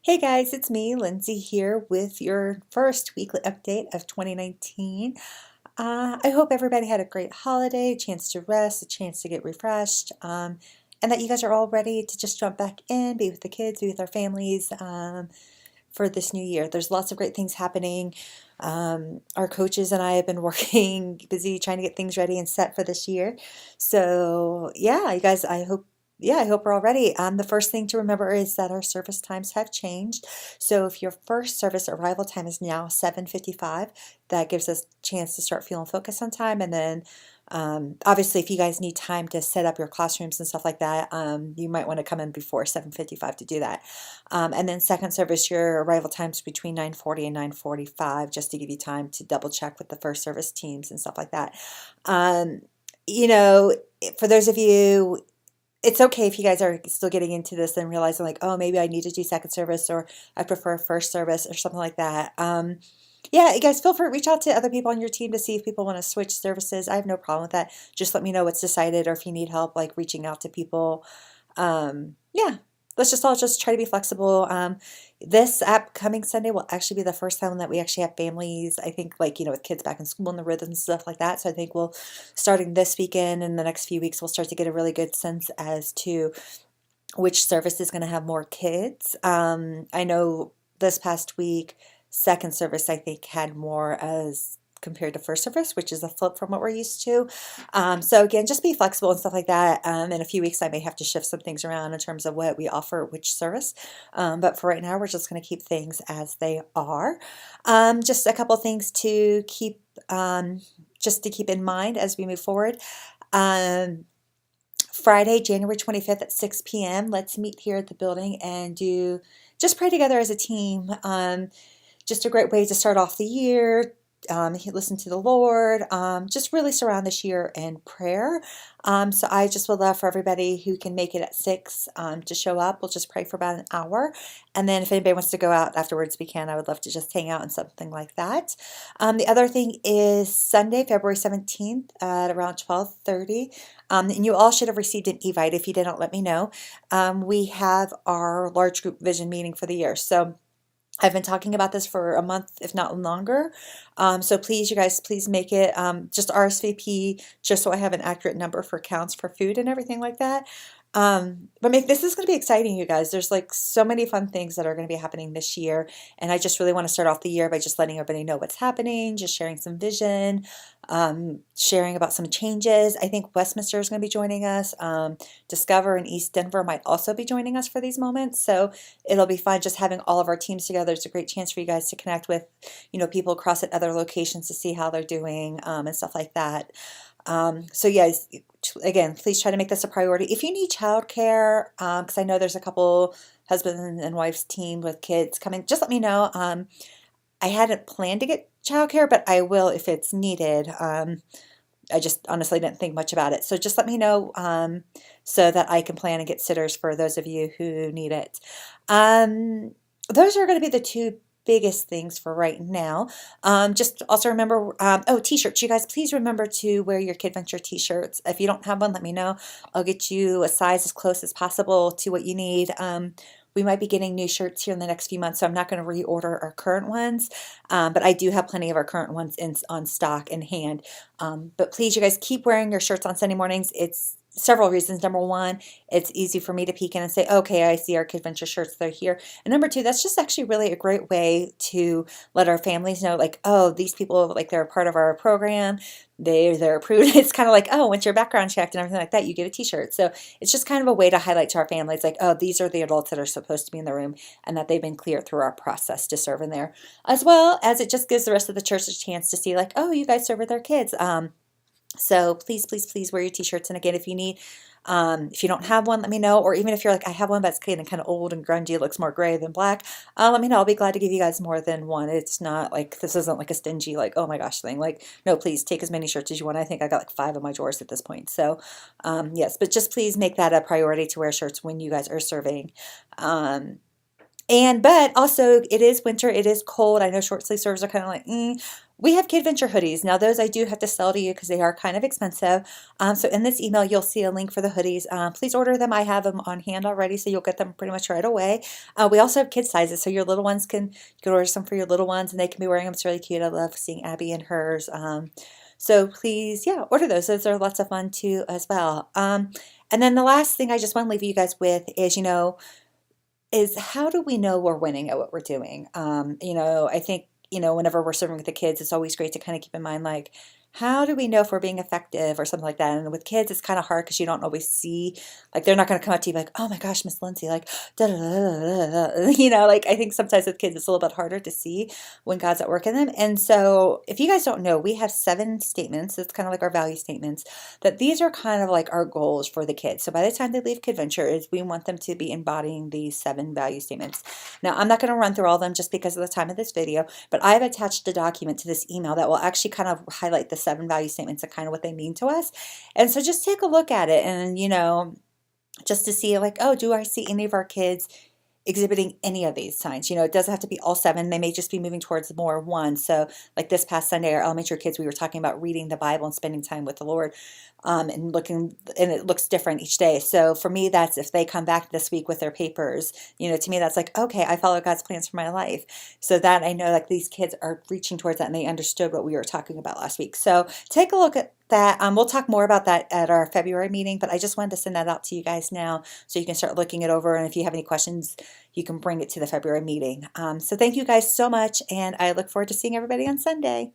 Hey guys, it's me, Lindsay, here with your first weekly update of 2019. I hope everybody had a great holiday, a chance to rest, a chance to get refreshed, and that you guys are all ready to just jump back in, be with the kids, be with our families for this new year. There's lots of great things happening. Our coaches and I have been working busy trying to get things ready and set for this year. So yeah, you guys, I hope we're all ready. The first thing to remember is that our service times have changed. So if your first service arrival time is now 7:55, that gives us a chance to start feeling focused on time. And then obviously, if you guys need time to set up your classrooms and stuff like that, you might want to come in before 7:55 to do that. And then second service, your arrival times between 9:40 and 9:45, just to give you time to double check with the first service teams and stuff like that. Um, you know, for those of you, it's okay if you guys are still getting into this and realizing like, oh, maybe I need to do second service or I prefer first service or something like that. Yeah, you guys feel free to reach out to other people on your team to see if people want to switch services. I have no problem with that. Just let me know what's decided or if you need help like reaching out to people. Yeah, let's just all just try to be flexible. This upcoming Sunday will actually be the first time that we actually have families, I think, like, with kids back in school and the rhythms and stuff like that. So I think we'll, starting this weekend and the next few weeks, we'll start to get a really good sense as to which service is going to have more kids. I know this past week, second service, I think, had more as compared to first service, which is a flip from what we're used to. So again, just be flexible and stuff like that. In a few weeks, I may have to shift some things around in terms of what we offer, which service. But for right now, we're just going to keep things as they are. Just a couple things to keep just to keep in mind as we move forward. Um, Friday, January 25th at 6 p.m. Let's meet here at the building and just pray together as a team. Just a great way to start off the year. Listen to the Lord. Just really surround this year in prayer. So I just would love for everybody who can make it at 6 to show up. We'll just pray for about an hour. And then if anybody wants to go out afterwards, we can. I would love to just hang out and something like that. The other thing is Sunday, February 17th at around 12:30. And you all should have received an evite. If you didn't, let me know. We have our large group vision meeting for the year. So I've been talking about this for a month, if not longer. So please, you guys, please make it just RSVP, just so I have an accurate number for counts for food and everything like that. This is going to be exciting, you guys. There's like so many fun things that are going to be happening this year. And I just really want to start off the year by just letting everybody know what's happening, just sharing some vision, sharing about some changes. I think Westminster is going to be joining us. Discover and East Denver might also be joining us for these moments. So it'll be fun just having all of our teams together. It's a great chance for you guys to connect with, people across at other locations to see how they're doing and stuff like that. So yes, again, please try to make this a priority. If you need childcare, because I know there's a couple husband and wife's team with kids coming, just let me know. I hadn't planned to get childcare, but I will if it's needed. I just honestly didn't think much about it. So just let me know so that I can plan and get sitters for those of you who need it. Those are going to be the two biggest things for right now. Just also remember, t-shirts. You guys, please remember to wear your KidVenture t-shirts. If you don't have one, let me know. I'll get you a size as close as possible to what you need. We might be getting new shirts here in the next few months, so I'm not going to reorder our current ones, but I do have plenty of our current ones on stock in hand. But please, you guys, keep wearing your shirts on Sunday mornings. It's several reasons. Number one, it's easy for me to peek in and say, okay, I see our KidVenture shirts, they're here. And number two, that's just actually really a great way to let our families know, like, oh, these people, like, they're a part of our program. They're approved. It's kind of like, oh, once your background checked and everything like that, you get a t-shirt. So it's just kind of a way to highlight to our families, like, oh, these are the adults that are supposed to be in the room and that they've been cleared through our process to serve in there. As well as it just gives the rest of the church a chance to see, like, oh, you guys serve with our kids. So please, please, please wear your t-shirts. And again, if you don't have one, let me know. Or even if you're like, I have one, but it's kind of old and grungy, it looks more gray than black. Let me know. I'll be glad to give you guys more than one. It's not like, this isn't like a stingy, like, oh my gosh thing. Like, no, please take as many shirts as you want. I think I got like 5 in my drawers at this point. So, yes, but just please make that a priority to wear shirts when you guys are serving. But also it is winter, it is cold. I know short sleeve servers are kind of like, We have KidVenture hoodies. Now those I do have to sell to you because they are kind of expensive. So in this email, you'll see a link for the hoodies. Please order them. I have them on hand already, so you'll get them pretty much right away. We also have kid sizes, so your little ones you can order some for your little ones, and they can be wearing them. It's really cute. I love seeing Abby and hers. So please, yeah, order those. Those are lots of fun too as well. And then the last thing I just want to leave you guys with is, is how do we know we're winning at what we're doing? I think, whenever we're serving with the kids, it's always great to kind of keep in mind, like, how do we know if we're being effective or something like that? And with kids, it's kind of hard because you don't always see, like, they're not going to come up to you like, oh my gosh, Miss Lindsay, like, da da da da da. Like, I think sometimes with kids, it's a little bit harder to see when God's at work in them. And so, if you guys don't know, we have 7 statements. It's kind of like our value statements, that these are kind of like our goals for the kids. So, by the time they leave KidVenture, is we want them to be embodying these 7 value statements. Now, I'm not going to run through all of them just because of the time of this video, but I've attached a document to this email that will actually kind of highlight the 7 value statements and kind of what they mean to us. And so just take a look at it and, just to see like, oh, do I see any of our kids exhibiting any of these signs? It doesn't have to be all 7. They may just be moving towards more one. So like this past Sunday, our elementary kids, we were talking about reading the Bible and spending time with the Lord, and it looks different each day. So for me, that's if they come back this week with their papers, to me, that's like, okay, I follow God's plans for my life. So that I know like these kids are reaching towards that and they understood what we were talking about last week. So take a look at that. We'll talk more about that at our February meeting, but I just wanted to send that out to you guys now so you can start looking it over. And if you have any questions, you can bring it to the February meeting. So thank you guys so much. And I look forward to seeing everybody on Sunday.